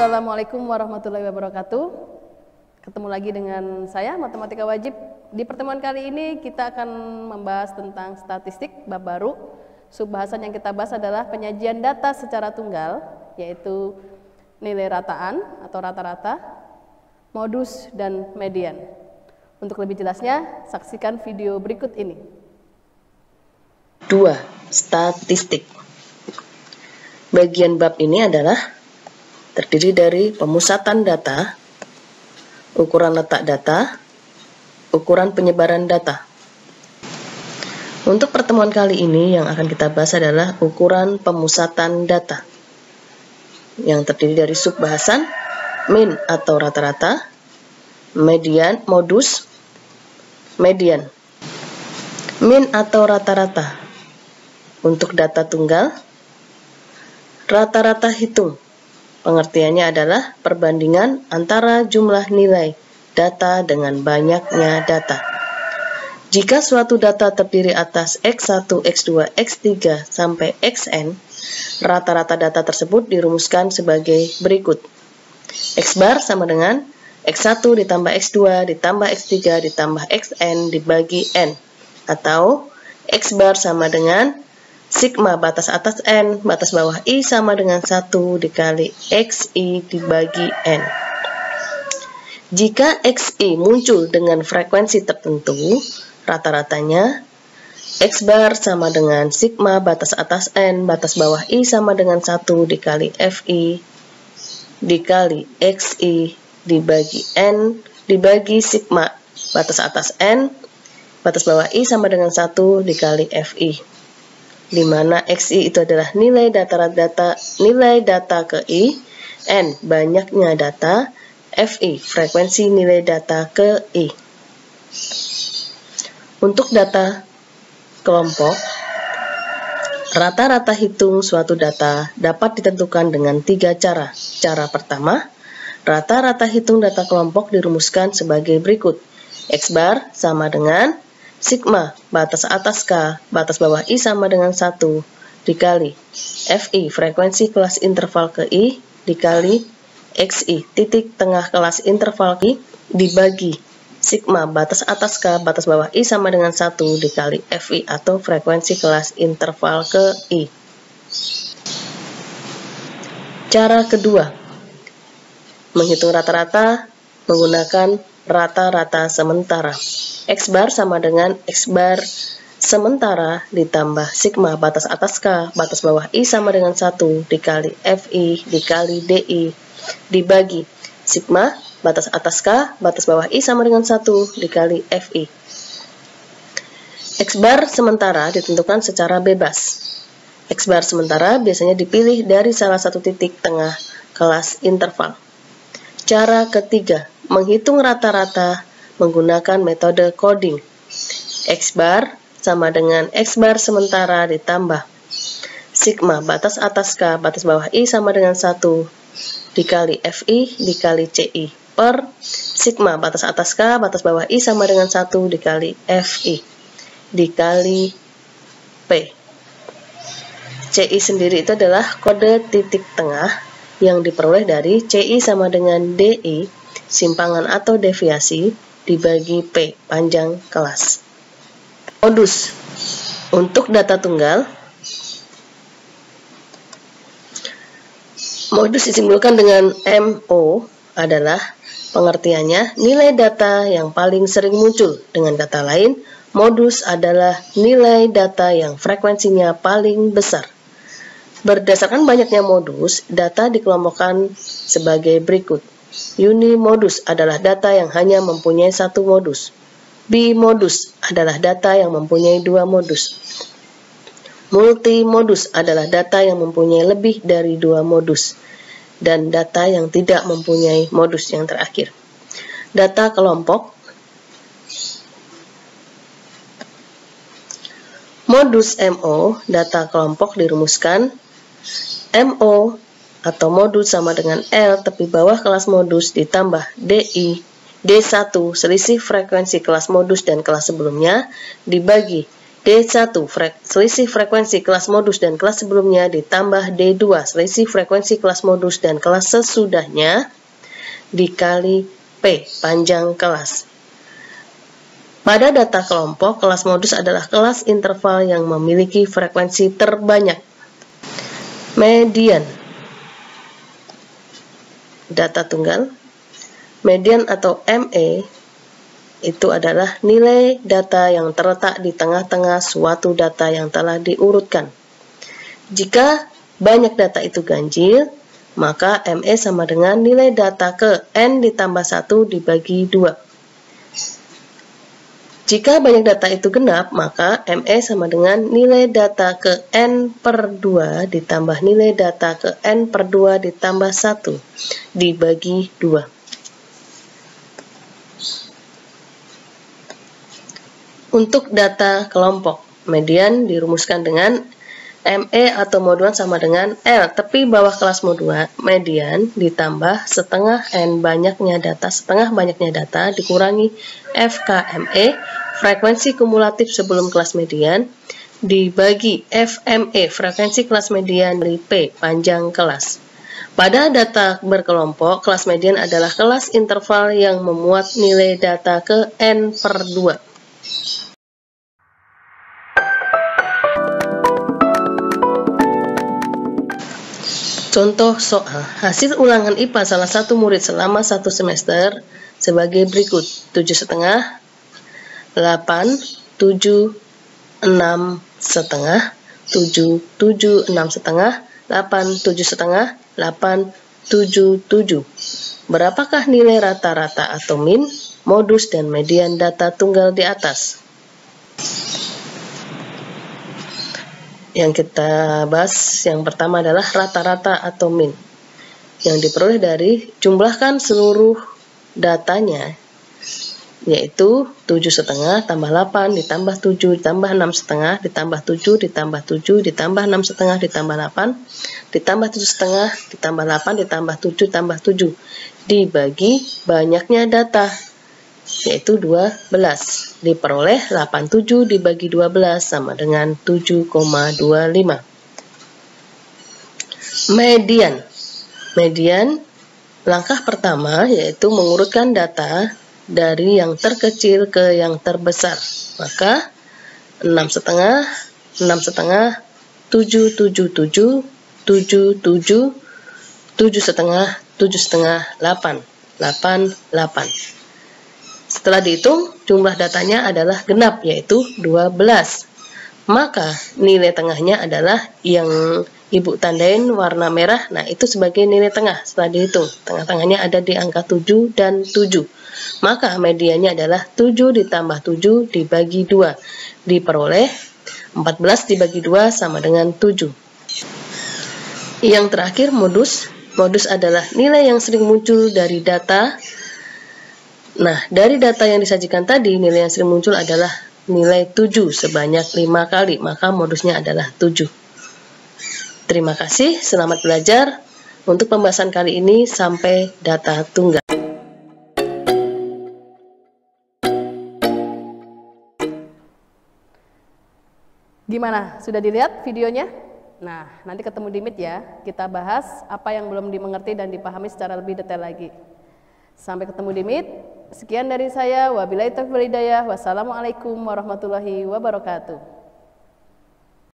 Assalamualaikum warahmatullahi wabarakatuh. Ketemu lagi dengan saya, Matematika Wajib. Di pertemuan kali ini kita akan membahas tentang statistik bab baru. Subbahasan yang kita bahas adalah penyajian data secara tunggal, yaitu nilai rataan atau rata-rata, modus, dan median. Untuk lebih jelasnya, saksikan video berikut ini. 2. Statistik. Bagian bab ini adalah terdiri dari pemusatan data, ukuran letak data, ukuran penyebaran data. Untuk pertemuan kali ini yang akan kita bahas adalah ukuran pemusatan data, yang terdiri dari subbahasan, min atau rata-rata, median, modus, median. Min atau rata-rata. Untuk data tunggal, rata-rata hitung. Pengertiannya adalah perbandingan antara jumlah nilai data dengan banyaknya data. Jika suatu data terdiri atas X1, X2, X3 sampai Xn, rata-rata data tersebut dirumuskan sebagai berikut. X bar sama dengan X1 ditambah X2 ditambah X3 ditambah Xn dibagi N. Atau X bar sama dengan sigma batas atas N, batas bawah I sama dengan 1 dikali XI dibagi N. Jika XI muncul dengan frekuensi tertentu, rata-ratanya X bar sama dengan sigma batas atas N, batas bawah I sama dengan 1 dikali FI dikali XI dibagi N dibagi sigma batas atas N, batas bawah I sama dengan 1 dikali FI. Di mana XI itu adalah nilai data ke I, N banyaknya data, FI frekuensi nilai data ke I. Untuk data kelompok, rata-rata hitung suatu data dapat ditentukan dengan 3 cara. Cara pertama, rata-rata hitung data kelompok dirumuskan sebagai berikut. X bar sama dengan sigma batas atas K, batas bawah I sama dengan 1 dikali FI frekuensi kelas interval ke I dikali XI titik tengah kelas interval ke I dibagi sigma batas atas K, batas bawah I sama dengan 1 dikali FI atau frekuensi kelas interval ke I. Cara kedua, menghitung rata-rata menggunakan rata-rata sementara. X bar sama dengan X bar sementara ditambah sigma batas atas K, batas bawah I sama dengan 1 dikali FI dikali DI dibagi sigma batas atas K, batas bawah I sama dengan 1 dikali FI. X bar sementara ditentukan secara bebas. X bar sementara biasanya dipilih dari salah satu titik tengah kelas interval. Cara ketiga, menghitung rata-rata menggunakan metode coding. X bar sama dengan X bar sementara ditambah sigma batas atas K, batas bawah I sama dengan 1 dikali FI dikali CI per sigma batas atas K, batas bawah I sama dengan 1 dikali FI dikali P. CI sendiri itu adalah kode titik tengah yang diperoleh dari CI sama dengan DI, simpangan atau deviasi, dibagi P, panjang kelas. Modus. Untuk data tunggal, modus disimpulkan dengan MO adalah pengertiannya nilai data yang paling sering muncul. Dengan data lain, modus adalah nilai data yang frekuensinya paling besar. Berdasarkan banyaknya modus, data dikelompokkan sebagai berikut. Unimodus adalah data yang hanya mempunyai satu modus. Bimodus adalah data yang mempunyai 2 modus. Multimodus adalah data yang mempunyai lebih dari 2 modus. Dan data yang tidak mempunyai modus yang terakhir. Data kelompok. Modus MO, data kelompok dirumuskan MO atau modus sama dengan L tepi bawah kelas modus ditambah DI D1 selisih frekuensi kelas modus dan kelas sebelumnya dibagi D1 selisih frekuensi kelas modus dan kelas sebelumnya ditambah D2 selisih frekuensi kelas modus dan kelas sesudahnya dikali P panjang kelas. Pada data kelompok, kelas modus adalah kelas interval yang memiliki frekuensi terbanyak. Median data tunggal. Median atau ME itu adalah nilai data yang terletak di tengah-tengah suatu data yang telah diurutkan. Jika banyak data itu ganjil, maka ME sama dengan nilai data ke N ditambah 1 dibagi 2. Jika banyak data itu genap, maka ME sama dengan nilai data ke N per 2 ditambah nilai data ke N per 2 ditambah 1 dibagi 2. Untuk data kelompok, median dirumuskan dengan ME atau moduan sama dengan L, tepi bawah kelas moduan median ditambah setengah N banyaknya data dikurangi FKME, frekuensi kumulatif sebelum kelas median, dibagi FME, frekuensi kelas median dari P, panjang kelas. Pada data berkelompok, kelas median adalah kelas interval yang memuat nilai data ke N per 2. Contoh soal, hasil ulangan IPA salah satu murid selama 1 semester sebagai berikut: 7,5, 8, 7, 6 setengah, 7, 7, 6 setengah, 8, 7 setengah, 8, 7, 7. Berapakah nilai rata-rata atau min, modus, dan median data tunggal di atas? Yang kita bahas yang pertama adalah rata-rata atau min, yang diperoleh dari jumlahkan seluruh datanya, yaitu 7,5 tambah 8 ditambah 7 ditambah 6,5 ditambah 7 ditambah 7 ditambah 6,5 ditambah 8 ditambah 7,5 ditambah 8 ditambah 7 ditambah 7 dibagi banyaknya data, yaitu 12. Diperoleh 87 dibagi 12 sama dengan 7,25. Median. Median, langkah pertama yaitu mengurutkan data dari yang terkecil ke yang terbesar. Maka 6,5, 6,5, 7, 7, 7, 7, 7, 7,5, 7,5, 8, 8, 8. Setelah dihitung, jumlah datanya adalah genap, yaitu 12. Maka nilai tengahnya adalah yang Ibu tandain warna merah. Nah, itu sebagai nilai tengah setelah dihitung. Tengah-tengahnya ada di angka 7 dan 7. Maka mediannya adalah 7 ditambah 7 dibagi 2. Diperoleh 14 dibagi 2 sama dengan 7. Yang terakhir, modus. Modus adalah nilai yang sering muncul dari data. Nah, dari data yang disajikan tadi, nilai yang sering muncul adalah nilai 7 sebanyak 5 kali, maka modusnya adalah 7. Terima kasih, selamat belajar. Untuk pembahasan kali ini sampai data tunggal. Gimana? Sudah dilihat videonya? Nah, nanti ketemu di Meet ya. Kita bahas apa yang belum dimengerti dan dipahami secara lebih detail lagi. Sampai ketemu di Meet. Sekian dari saya. Wabillahi taufiq wal hidayah. Wassalamualaikum warahmatullahi wabarakatuh.